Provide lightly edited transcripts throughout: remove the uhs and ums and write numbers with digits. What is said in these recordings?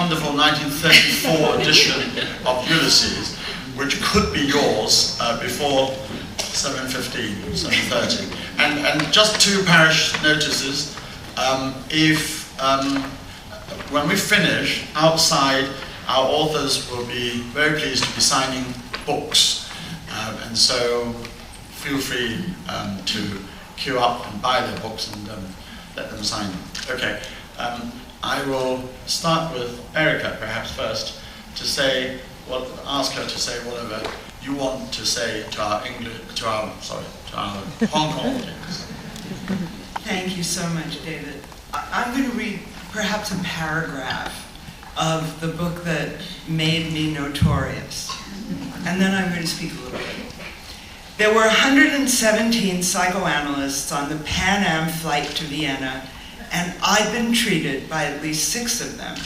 wonderful 1934 edition of Ulysses, which could be yours before 7:15, 7:30. And just two parish notices. When we finish, outside, our authors will be very pleased to be signing books. And so feel free to queue up and buy their books and let them sign them. Okay. I will start with Erica, perhaps first, to say ask her to say whatever you want to say to our Hong Kong audience. Thank you so much, David. I'm going to read perhaps a paragraph of the book that made me notorious, and then I'm going to speak a little bit. There were 117 psychoanalysts on the Pan Am flight to Vienna, and I'd been treated by at least 6 of them,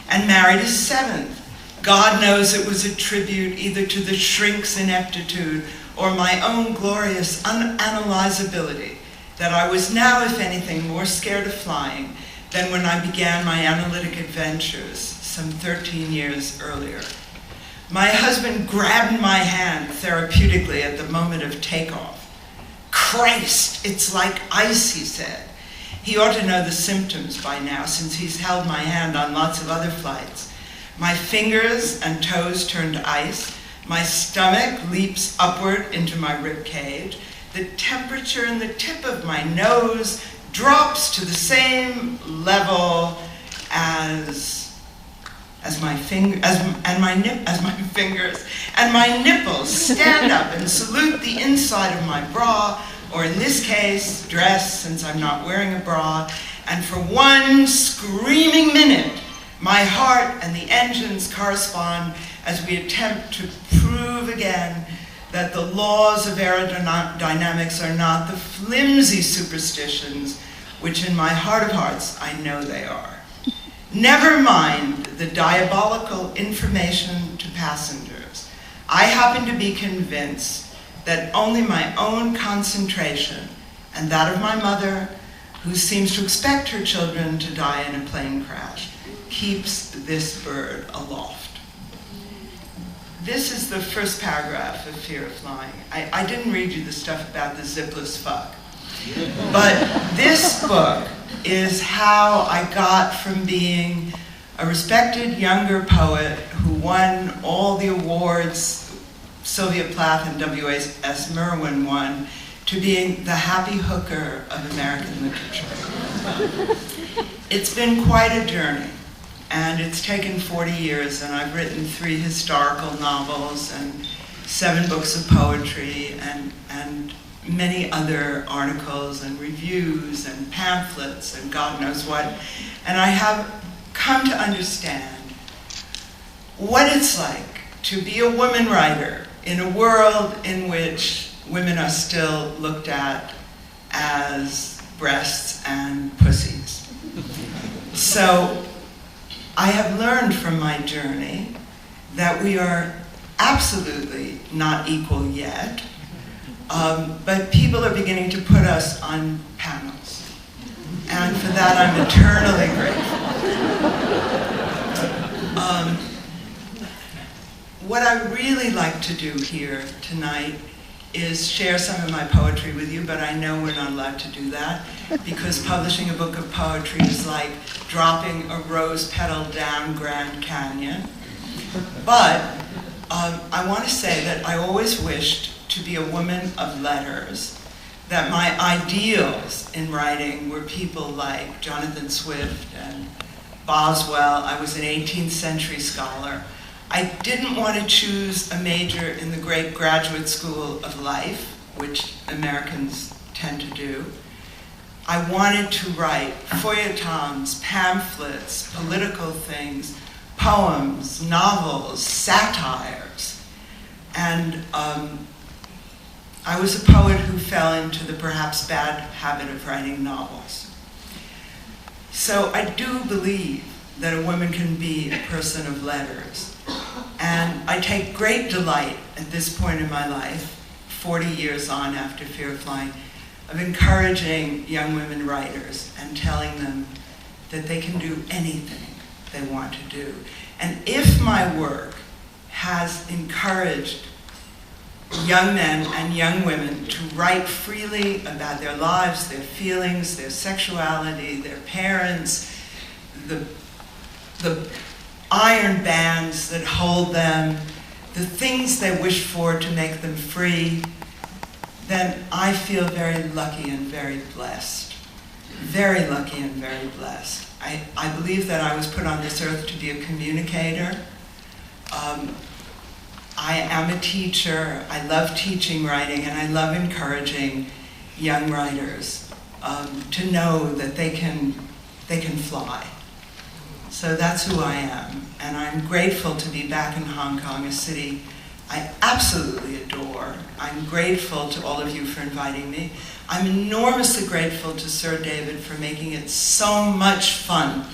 and married a 7th. God knows it was a tribute either to the shrink's ineptitude or my own glorious unanalyzability that I was now, if anything, more scared of flying than when I began my analytic adventures some 13 years earlier. My husband grabbed my hand therapeutically at the moment of takeoff. "Christ, it's like ice," he said. He ought to know the symptoms by now, since he's held my hand on lots of other flights. My fingers and toes turn to ice. My stomach leaps upward into my rib cage. The temperature in the tip of my nose drops to the same level as my fingers, and my nipples stand up and salute the inside of my bra, or in this case, dress, since I'm not wearing a bra, and for one screaming minute, my heart and the engines correspond as we attempt to prove again that the laws of aerodynamics are not the flimsy superstitions which in my heart of hearts I know they are. Never mind the diabolical information to passengers. I happen to be convinced that only my own concentration and that of my mother, who seems to expect her children to die in a plane crash, keeps this bird aloft. This is the first paragraph of Fear of Flying. I didn't read you the stuff about the zipless fuck. But this book is how I got from being a respected younger poet who won all the awards Sylvia Plath and W.S. Merwin won, to being the happy hooker of American literature. It's been quite a journey. And it's taken 40 years, and I've written 3 historical novels and 7 books of poetry and many other articles and reviews and pamphlets and God knows what. And I have come to understand what it's like to be a woman writer in a world in which women are still looked at as breasts and pussies. So I have learned from my journey that we are absolutely not equal yet, but people are beginning to put us on panels. And for that, I'm eternally grateful. What I really like to do here tonight is share some of my poetry with you, but I know we're not allowed to do that because publishing a book of poetry is like dropping a rose petal down Grand Canyon. But I want to say that I always wished to be a woman of letters, that my ideals in writing were people like Jonathan Swift and Boswell. I was an 18th century scholar. I didn't want to choose a major in the great graduate school of life, which Americans tend to do. I wanted to write feuilletons, pamphlets, political things, poems, novels, satires. And I was a poet who fell into the perhaps bad habit of writing novels. So I do believe that a woman can be a person of letters. And I take great delight at this point in my life, 40 years on after Fear of Flying, of encouraging young women writers and telling them that they can do anything they want to do. And if my work has encouraged young men and young women to write freely about their lives, their feelings, their sexuality, their parents, the iron bands that hold them, the things they wish for to make them free, then I feel very lucky and very blessed. Very lucky and very blessed. I believe that I was put on this earth to be a communicator. I am a teacher. I love teaching writing, and I love encouraging young writers to know that they can fly. So that's who I am, and I'm grateful to be back in Hong Kong, a city I absolutely adore. I'm grateful to all of you for inviting me. I'm enormously grateful to Sir David for making it so much fun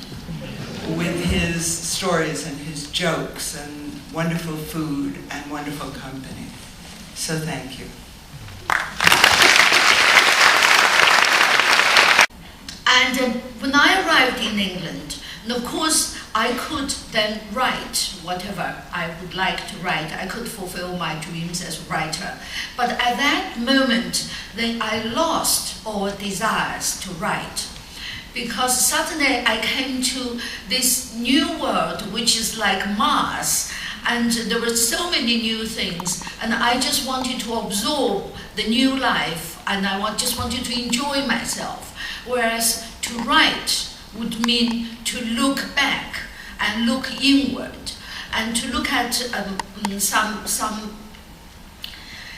with his stories and his jokes and wonderful food and wonderful company. So thank you. And when I arrived in England, and of course I could then write whatever I would like to write. I could fulfill my dreams as a writer. But at that moment, then I lost all desires to write. Because suddenly I came to this new world, which is like Mars, and there were so many new things, and I just wanted to absorb the new life, and I just wanted to enjoy myself. Whereas to write would mean to look back and look inward, and to look at some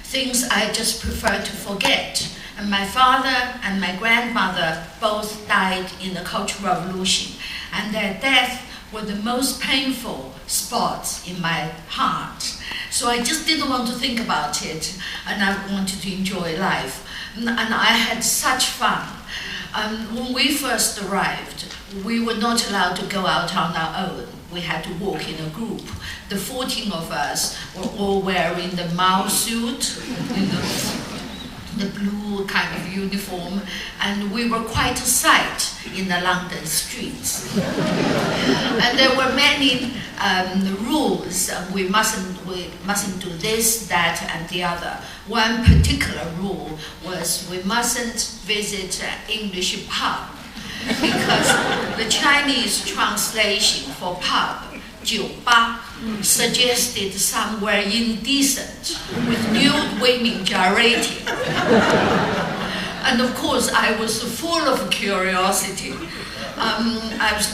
things I just prefer to forget. And my father and my grandmother both died in the Cultural Revolution, and their death were the most painful spots in my heart. So I just didn't want to think about it, and I wanted to enjoy life. And I had such fun. When we first arrived, we were not allowed to go out on our own. We had to walk in a group. The 14 of us were all wearing the Mao suit, the blue kind of uniform, and we were quite a sight in the London streets. And there were many rules. We mustn't do this, that, and the other. One particular rule was we mustn't visit an English pub, because the Chinese translation for pub, 酒吧, suggested somewhere indecent with nude women gyrating. And of course, I was full of curiosity. I was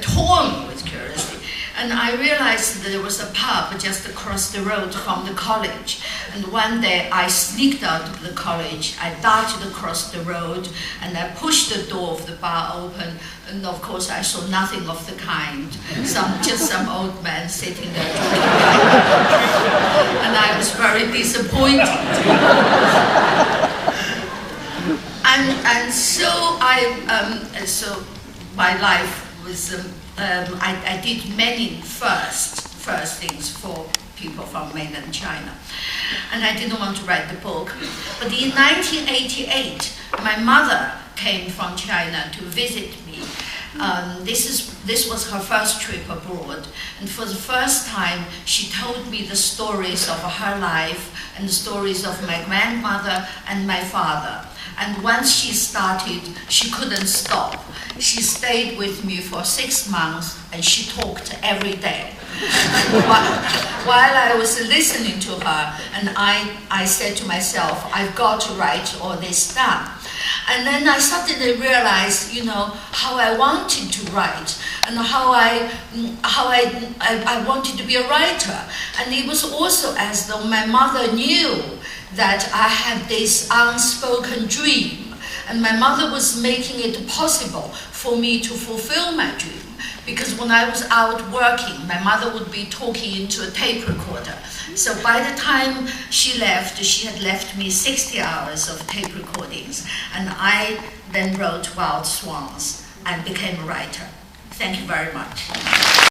torn with curiosity. And I realized that there was a pub just across the road from the college. And one day I sneaked out of the college, I darted across the road, and I pushed the door of the bar open, and of course I saw nothing of the kind. Just some old man sitting there drinking. And I was very disappointed. And so my life was, I did many first things for people from mainland China. And I didn't want to write the book. But in 1988, my mother came from China to visit me. This was her first trip abroad. And for the first time, she told me the stories of her life and the stories of my grandmother and my father. And once she started, she couldn't stop. She stayed with me for 6 months, and she talked every day. While I was listening to her, and I said to myself, I've got to write all this down. And then I suddenly realized, how I wanted to write, and how I wanted to be a writer. And it was also as though my mother knew that I had this unspoken dream, and my mother was making it possible for me to fulfill my dream. Because when I was out working, my mother would be talking into a tape recorder. So by the time she left, she had left me 60 hours of tape recordings, and I then wrote Wild Swans and became a writer. Thank you very much.